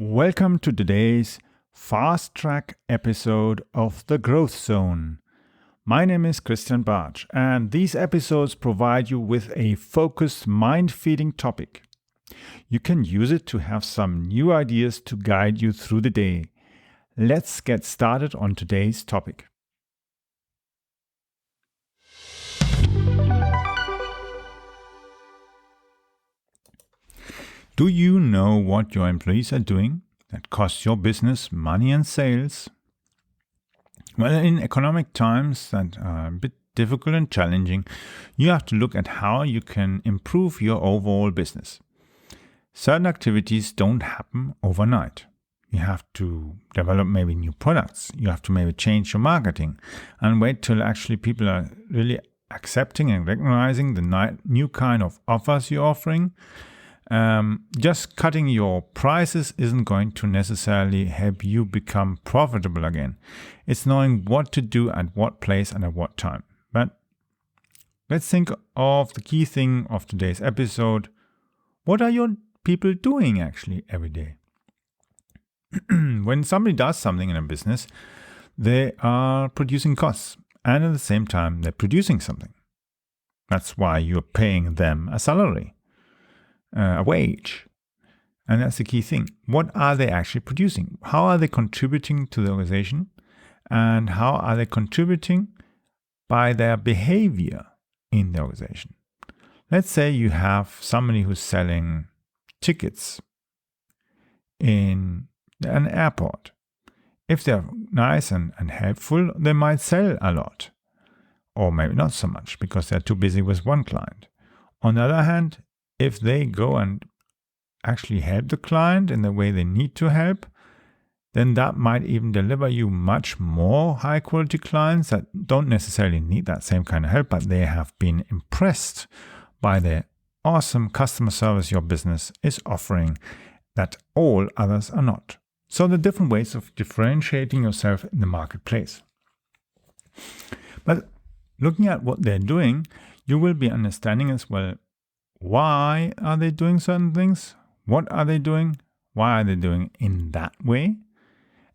Welcome to today's fast track episode of The Growth Zone. My name is Christian Bartsch, and these episodes provide you with a focused, mind-feeding topic. You can use it to have some new ideas to guide you through the day. Let's get started on today's topic. Do you know what your employees are doing that costs your business money and sales? Well, in economic times that are a bit difficult and challenging, you have to look at how you can improve your overall business. Certain activities don't happen overnight. You have to develop maybe new products. You have to maybe change your marketing and wait till actually people are really accepting and recognizing the new kind of offers you're offering. Just cutting your prices isn't going to necessarily help you become profitable again. It's knowing what to do at what place and at what time. But let's think of the key thing of today's episode. What are your people doing actually every day? When somebody does something in a business, they are producing costs, and at the same time they're producing something. That's why you're paying them a salary. A wage. And that's the key thing. What are they actually producing? How are they contributing to the organization? And how are they contributing by their behavior in the organization? Let's say you have somebody who's selling tickets in an airport. If they're nice and helpful, they might sell a lot. Or maybe not so much because they're too busy with one client. On the other hand, if they go and actually help the client in the way they need to help, then that might even deliver you much more high quality clients that don't necessarily need that same kind of help, but they have been impressed by the awesome customer service your business is offering that all others are not. So the different ways of differentiating yourself in the marketplace. But looking at what they're doing, you will be understanding as well, why are they doing certain things? What are they doing? Why are they doing in that way?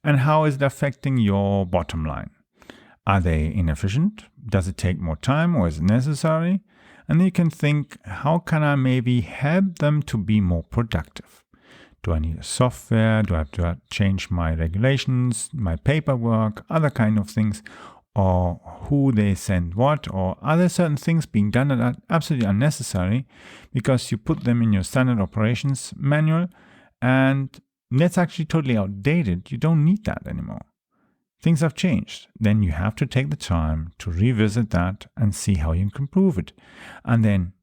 And how is it affecting your bottom line? Are they inefficient? Does it take more time or is it necessary? And then you can think, how can I maybe help them to be more productive? Do I need a software? Do I have to change my regulations, my paperwork, other kind of things? Or who they send what, or are there certain things being done that are absolutely unnecessary because you put them in your standard operations manual and that's actually totally outdated. You don't need that anymore. Things have changed. Then you have to take the time to revisit that and see how you can improve it. And then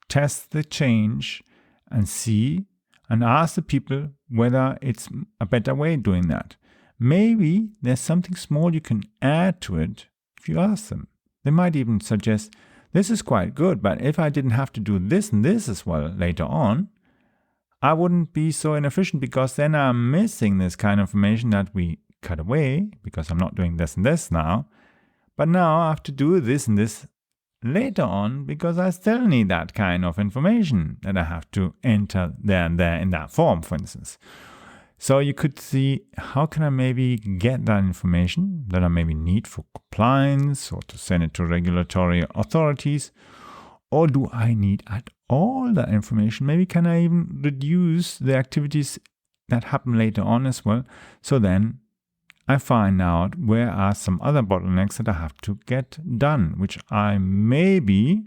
test the change and see and ask the people whether it's a better way of doing that. Maybe there's something small you can add to it if you ask them. They might even suggest, this is quite good, but if I didn't have to do this and this as well later on, I wouldn't be so inefficient because then I'm missing this kind of information that we cut away because I'm not doing this and this now. But now I have to do this and this later on because I still need that kind of information that I have to enter there and there in that form, for instance. So you could see, how can I maybe get that information that I maybe need for compliance or to send it to regulatory authorities? Or do I need at all that information? Maybe can I even reduce the activities that happen later on as well? So then I find out where are some other bottlenecks that I have to get done, which I maybe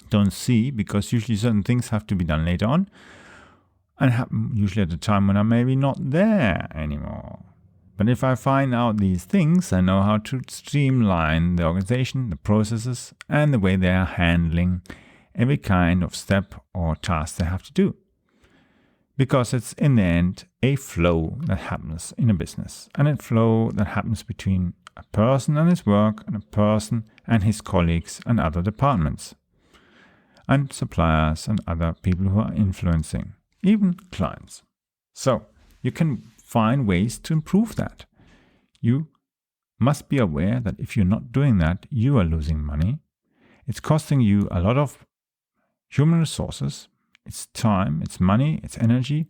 don't see because usually certain things have to be done later on. And happen usually at a time when I'm maybe not there anymore. But if I find out these things, I know how to streamline the organization, the processes, and the way they are handling every kind of step or task they have to do. Because it's in the end a flow that happens in a business, and a flow that happens between a person and his work, and a person and his colleagues and other departments, and suppliers and other people who are influencing. Even clients. So you can find ways to improve that. You must be aware that if you're not doing that, you are losing money. It's costing you a lot of human resources. It's time, it's money, it's energy,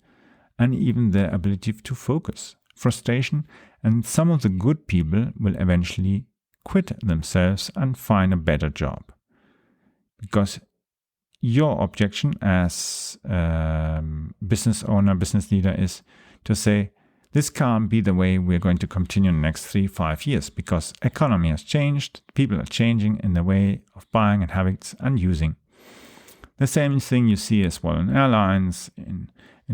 and even their ability to focus. Frustration, and some of the good people will eventually quit themselves and find a better job. Because your objection as business owner, business leader is to say, this can't be the way we're going to continue in the next 3-5 years because economy has changed, people are changing in the way of buying and habits and using. The same thing you see as well in airlines, in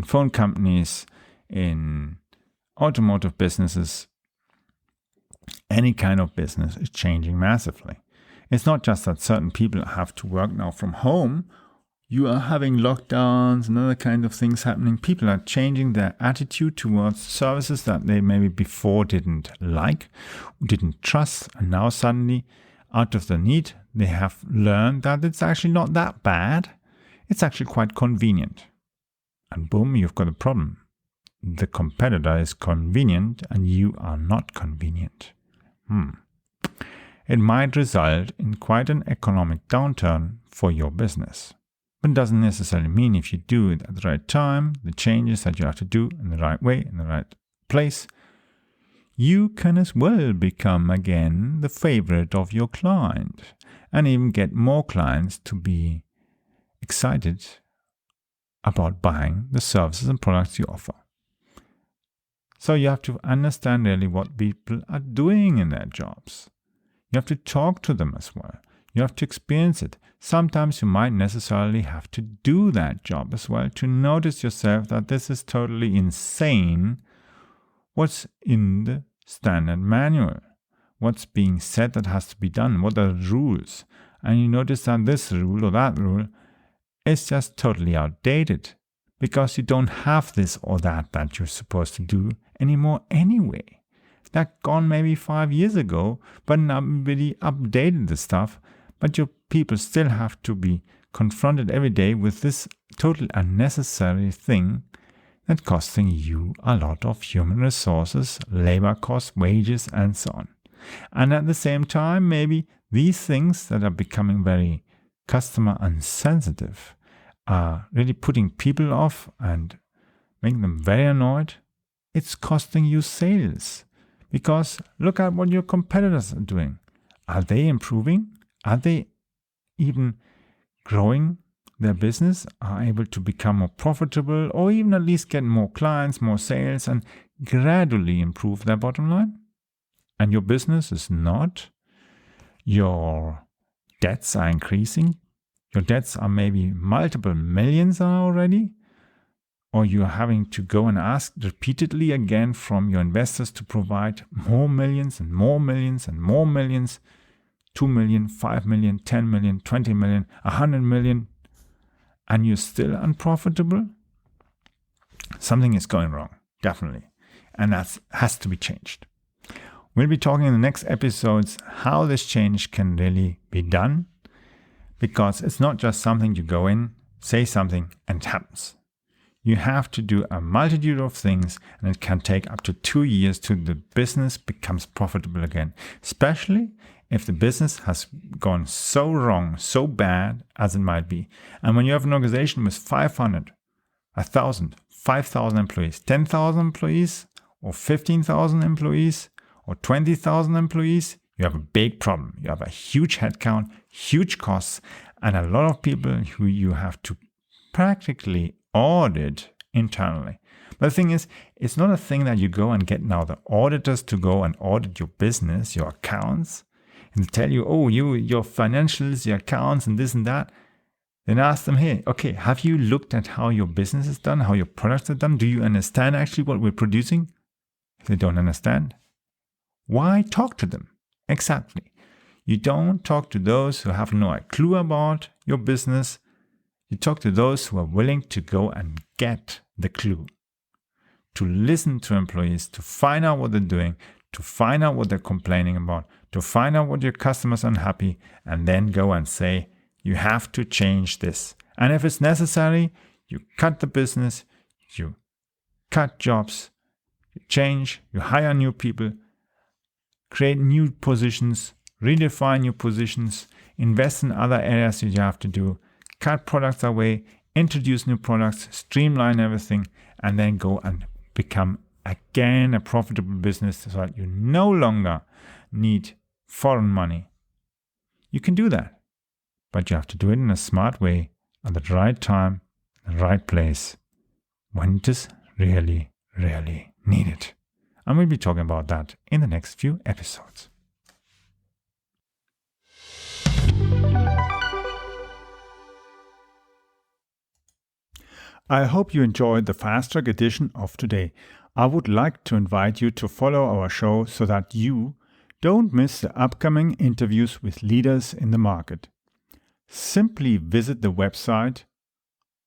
phone companies, in automotive businesses. Any kind of business is changing massively. It's not just that certain people have to work now from home. You are having lockdowns and other kind of things happening. People are changing their attitude towards services that they maybe before didn't like, didn't trust, and now suddenly, out of the need, they have learned that it's actually not that bad. It's actually quite convenient. And boom, you've got a problem. The competitor is convenient and you are not convenient. It might result in quite an economic downturn for your business. But it doesn't necessarily mean if you do it at the right time, the changes that you have to do in the right way, in the right place, you can as well become again the favorite of your client and even get more clients to be excited about buying the services and products you offer. So you have to understand really what people are doing in their jobs. You have to talk to them as well. You have to experience it. Sometimes you might necessarily have to do that job as well to notice yourself that this is totally insane what's in the standard manual. What's being said that has to be done. What are the rules? And you notice that this rule or that rule is just totally outdated because you don't have this or that you're supposed to do anymore anyway. That gone maybe 5 years ago, but nobody updated the stuff. But your people still have to be confronted every day with this totally unnecessary thing that's costing you a lot of human resources, labor costs, wages, and so on. And at the same time, maybe these things that are becoming very customer insensitive are really putting people off and making them very annoyed. It's costing you sales. Because look at what your competitors are doing. Are they improving? Are they even growing their business? Are able to become more profitable or even at least get more clients, more sales and gradually improve their bottom line? And your business is not. Your debts are increasing. Your debts are maybe multiple millions already. Or you're having to go and ask repeatedly again from your investors to provide more millions and more millions and more millions. 2 million, 5 million, 10 million, 20 million, 100 million, and you're still unprofitable? Something is going wrong, definitely. And that has to be changed. We'll be talking in the next episodes how this change can really be done, because it's not just something you go in, say something, and it happens. You have to do a multitude of things, and it can take up to 2 years till the business becomes profitable again, especially if the business has gone so wrong, so bad as it might be. And when you have an organization with 500, 1,000, 5,000 employees, 10,000 employees, or 15,000 employees, or 20,000 employees, you have a big problem. You have a huge headcount, huge costs, and a lot of people who you have to practically audit internally. But the thing is, it's not a thing that you go and get now the auditors to go and audit your business, your accounts, and tell you, oh, your financials, your accounts, and this and that. Then ask them, hey, okay, have you looked at how your business is done, how your products are done? Do you understand actually what we're producing? If they don't understand, why talk to them? Exactly. You don't talk to those who have no clue about your business. You talk to those who are willing to go and get the clue, to listen to employees, to find out what they're doing, to find out what they're complaining about, to find out what your customers are unhappy, and then go and say, you have to change this. And if it's necessary, you cut the business, you cut jobs, you change, you hire new people, create new positions, redefine new positions, invest in other areas that you have to do, cut products away, introduce new products, streamline everything, and then go and become again a profitable business so that you no longer need foreign money. You can do that, but you have to do it in a smart way, at the right time, the right place, when it is really, really needed. And we'll be talking about that in the next few episodes. I hope you enjoyed the Fast Track edition of today. I would like to invite you to follow our show so that you don't miss the upcoming interviews with leaders in the market. Simply visit the website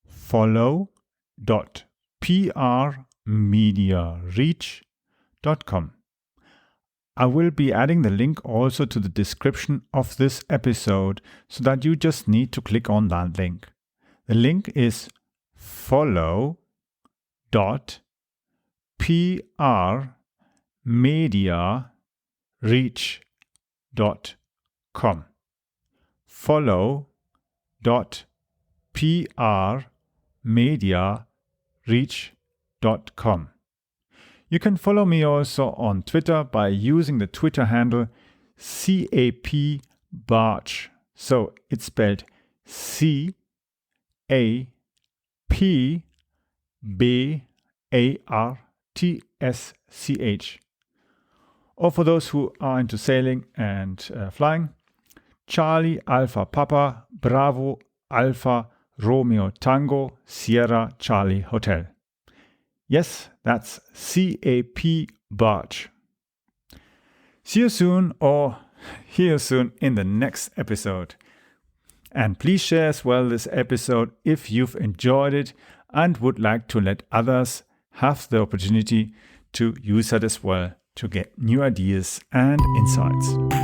follow.prmediareach.com. I will be adding the link also to the description of this episode so that you just need to click on that link. The link is follow.prmediareach.com. follow.prmediareach.com. You can follow me also on Twitter by using the Twitter handle CAPBartsch. So it's spelled CAPBARTSCH. Or for those who are into sailing and flying, Charlie Alpha Papa Bravo Alpha Romeo Tango Sierra Charlie Hotel. Yes, that's CAPBartsch. See you soon or hear you soon in the next episode. And please share as well this episode if you've enjoyed it and would like to let others have the opportunity to use it as well to get new ideas and insights.